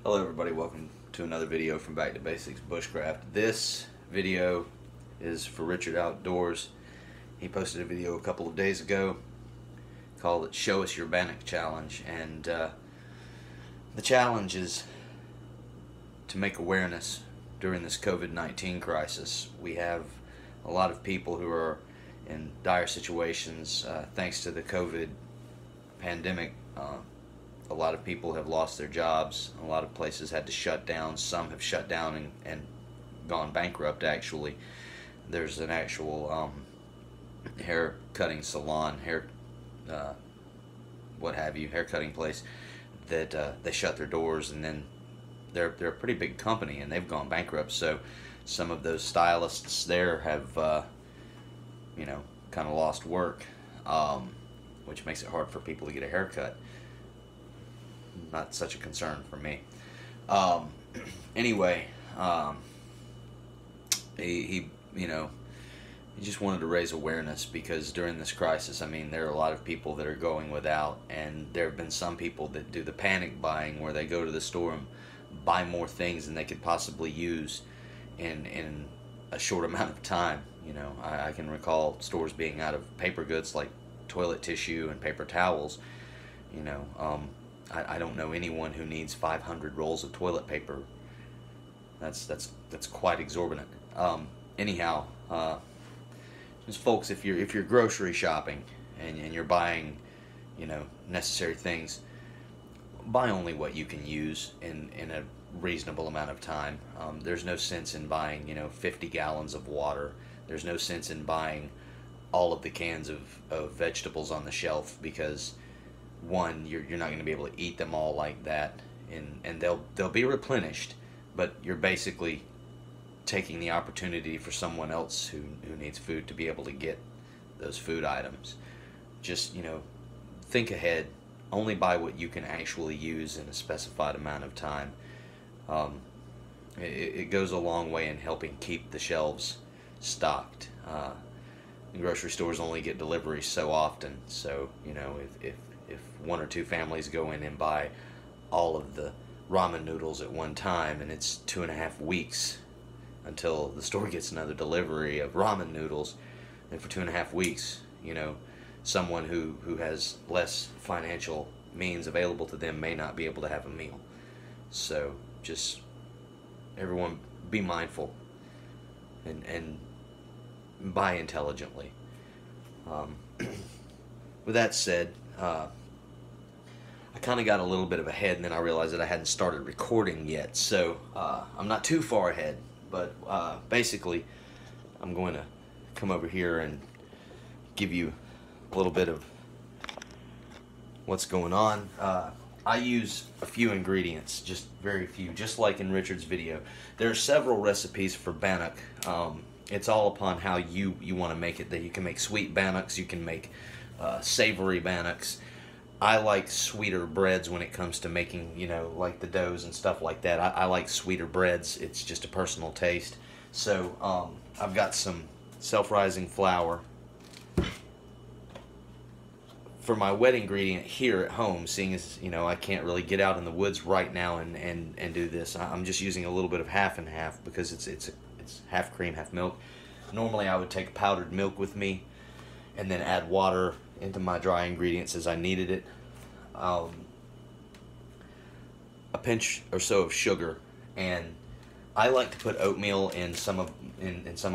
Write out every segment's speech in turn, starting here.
Hello everybody, welcome to another video from Back to Basics Bushcraft. This video is for Richard Outdoors. He posted a video a couple of days ago called it Show Us Your Bannock Challenge, and the challenge is to make awareness during this COVID-19 crisis. We have a lot of people who are in dire situations thanks to the COVID pandemic. A lot of people have lost their jobs. A lot of places had to shut down. Some have shut down and gone bankrupt, actually. There's an actual hair cutting salon, what have you, hair cutting place that they shut their doors, and then they're a pretty big company and they've gone bankrupt. So some of those stylists there have kind of lost work, which makes it hard for people to get a haircut. Not such a concern for me. Anyway, he just wanted to raise awareness, because during this crisis, I mean, there are a lot of people that are going without, and there have been some people that do the panic buying, where they go to the store and buy more things than they could possibly use in a short amount of time. I can recall stores being out of paper goods like toilet tissue and paper towels. I don't know anyone who needs 500 rolls of toilet paper. That's quite exorbitant. Anyhow, just folks, if you're grocery shopping and you're buying, necessary things, buy only what you can use in a reasonable amount of time. There's no sense in buying 50 gallons of water. There's no sense in buying all of the cans of vegetables on the shelf, because one, you're not going to be able to eat them all like that, and they'll be replenished, but you're basically taking the opportunity for someone else who needs food to be able to get those food items. Just think ahead. Only buy what you can actually use in a specified amount of time. It goes a long way in helping keep the shelves stocked. Grocery stores only get deliveries so often, so if one or two families go in and buy all of the ramen noodles at one time, and it's 2.5 weeks until the store gets another delivery of ramen noodles, and for 2.5 weeks, someone who has less financial means available to them may not be able to have a meal. So just everyone be mindful and buy intelligently. With that said, I kind of got a little bit of ahead, and then I realized that I hadn't started recording yet, so I'm not too far ahead, but basically I'm going to come over here and give you a little bit of what's going on. I use a few ingredients, just very few, just like in Richard's video. There are several recipes for Bannock. It's all upon how you want to make it. That you can make sweet Bannocks, you can make savory Bannocks. I like sweeter breads when it comes to making, like the doughs and stuff like that. I like sweeter breads. It's just a personal taste. So I've got some self-rising flour. For my wet ingredient here at home, seeing as I can't really get out in the woods right now and do this, I'm just using a little bit of half and half, because it's half cream, half milk. Normally I would take powdered milk with me and then add water into my dry ingredients as I needed it. A pinch or so of sugar, and I like to put oatmeal in some of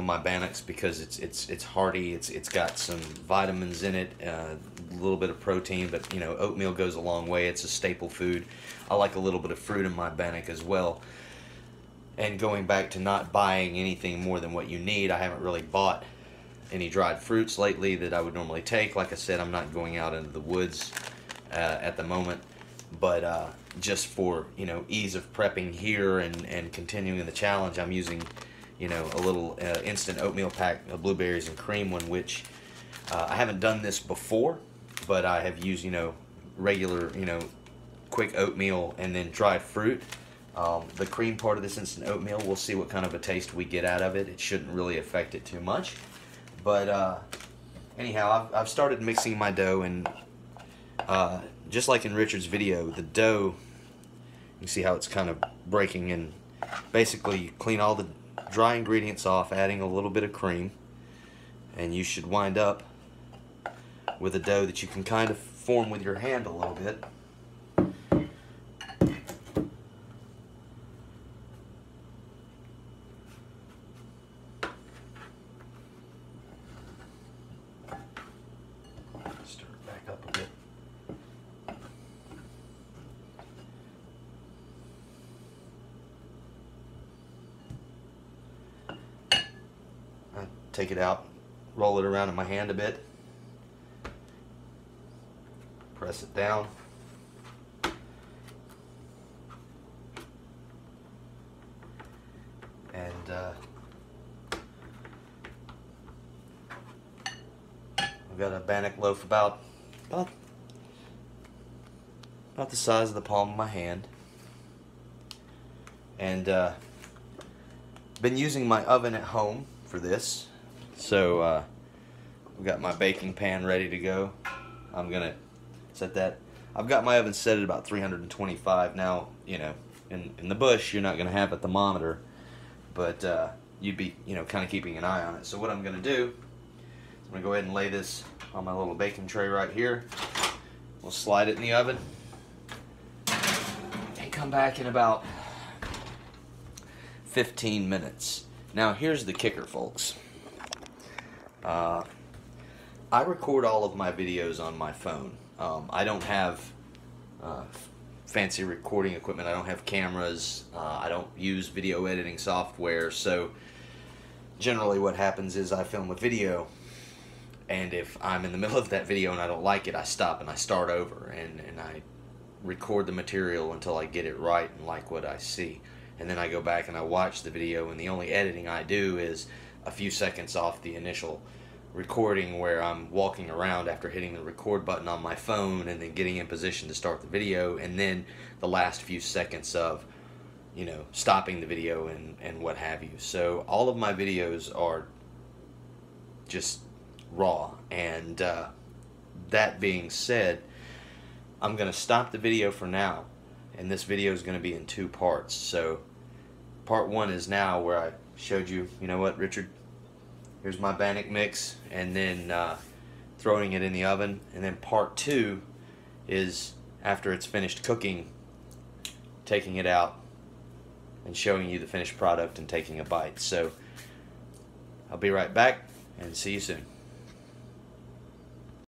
my Bannocks, because it's hearty. It's got some vitamins in it, a little bit of protein, but oatmeal goes a long way. It's a staple food. I like a little bit of fruit in my Bannock as well. And going back to not buying anything more than what you need, I haven't really bought any dried fruits lately that I would normally take. Like I said, I'm not going out into the woods at the moment, but just for ease of prepping here and continuing the challenge, I'm using a little instant oatmeal pack of blueberries and cream one, which I haven't done this before, but I have used regular quick oatmeal and then dried fruit. The cream part of this instant oatmeal, we'll see what kind of a taste we get out of it. It shouldn't really affect it too much. But anyhow, I've started mixing my dough, and just like in Richard's video, the dough You see how it's kind of breaking, and basically you clean all the dry ingredients off, adding a little bit of cream, and you should wind up with a dough that you can kind of form with your hand a little bit. Stir it back up a bit. Take it out, roll it around in my hand a bit, press it down, and I've got a Bannock loaf about the size of the palm of my hand, and been using my oven at home for this. So I've got my baking pan ready to go. I'm gonna set that. I've got my oven set at about 325. Now, you know, in the bush you're not gonna have a thermometer, but you'd be, you know, kind of keeping an eye on it. So what I'm gonna do is I'm gonna go ahead and lay this on my little baking tray right here. We'll slide it in the oven and come back in about 15 minutes. Now here's the kicker, folks. I record all of my videos on my phone. I don't have fancy recording equipment. I don't have cameras. I don't use video editing software. So generally what happens is I film a video, and if I'm in the middle of that video and I don't like it, I stop and I start over, and I record the material until I get it right and like what I see. And then I go back and I watch the video, and the only editing I do is a few seconds off the initial recording where I'm walking around after hitting the record button on my phone and then getting in position to start the video, and then the last few seconds of, you know, stopping the video and what have you. So all of my videos are just raw, and that being said, I'm going to stop the video for now, and this video is going to be in 2 parts. So part 1 is now, where I showed you, you know what, Richard, here's my Bannock mix, and then throwing it in the oven. And then part 2 is after it's finished cooking, taking it out and showing you the finished product and taking a bite. So I'll be right back, and see you soon.